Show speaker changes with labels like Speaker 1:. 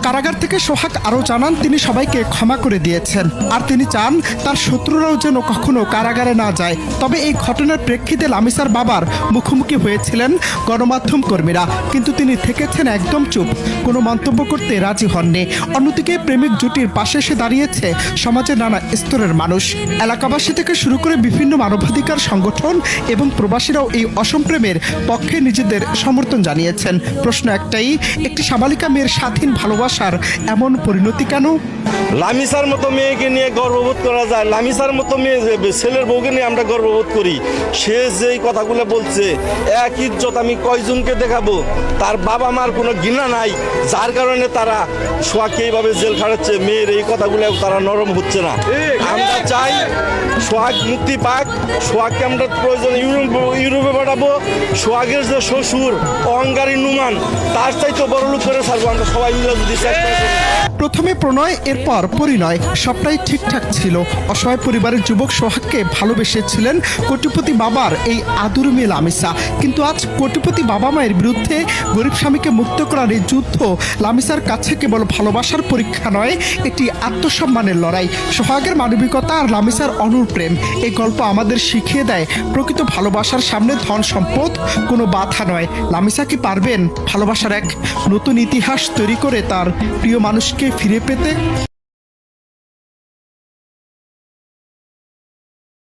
Speaker 1: কারাগার থেকে সোহাগ আরও জানান তিনি সবাইকে ক্ষমা করে দিয়েছেন আর তিনি চান তার শত্রুরাও যেন কখনো কারাগারে না যায়। তবে এই ঘটনার প্রেক্ষিতে লামিসার বাবার মুখোমুখি হয়েছিলেন গণমাধ্যম কর্মীরা, কিন্তু তিনি থেকেছেন একদম চুপ, কোনো মন্তব্য করতে রাজি হননি। অন্যদিকে প্রেমিক জুটির পাশে এসে দাঁড়িয়েছে সমাজের নানা স্তরের মানুষ। এলাকাবাসী থেকে শুরু করে বিভিন্ন মানবাধিকার সংগঠন এবং প্রবাসীরাও এই অসম্প্রেমের পক্ষে নিজেদের সমর্থন জানিয়েছেন। প্রশ্ন একটাই, একটি সাবালিকা মেয়ের স্বাধীন ভালোবাসার এমন পরিণতি কেন?
Speaker 2: লামিসার মতো মেয়েকে নিয়ে গর্ববোধ করা যায়, লামিসার মতো মেয়ে ছেলের বউকে নিয়ে আমরা গর্ববোধ করি। সে যেই কথাগুলো বলছে, এক ইজ্জত আমি কয়জনকে দেখাবো? তার বাবা মার কোনো ঘৃণা নাই, যার কারণে তারা সোহাগকে এইভাবে জেল খাটাচ্ছে। মেয়ের এই কথাগুলো তারা নরম হচ্ছে না। আমরা চাই সোহাগ মুক্তি পাক। সোহাগকে আমরা প্রয়োজন ইউরোপে পাঠাবো। সোহাগের যে শ্বশুর অহংকারী নুমান, তার চাইতে বড় লোক করে ছাড়বো আমরা সবাই মিলে যদি চেষ্টা করি।
Speaker 1: প্রথমে প্রণয়, এরপর পরিণয়, সবটাই ঠিকঠাক ছিল। অসহায় পরিবারের যুবক সোহাগকে ভালোবেসেছিলেন কোটিপতি বাবার এই আদুর মেয়ে লামিসা। কিন্তু আজ কোটিপতি বাবা মায়ের বিরুদ্ধে গরিব স্বামীকে মুক্ত করার এই যুদ্ধ লামিসার কাছে কেবল ভালোবাসার পরীক্ষা নয়, একটি আত্মসম্মানের লড়াই। সোহাগের মানবিকতা আর লামিসার অনূর প্রেম, এই গল্প আমাদের শিখিয়ে দেয় প্রকৃত ভালোবাসার সামনে ধন সম্পদ কোনো বাধা নয়। লামিসা কি পারবেন ভালোবাসার এক নতুন ইতিহাস তৈরি করে তার প্রিয় মানুষকে ফিরে পেতে?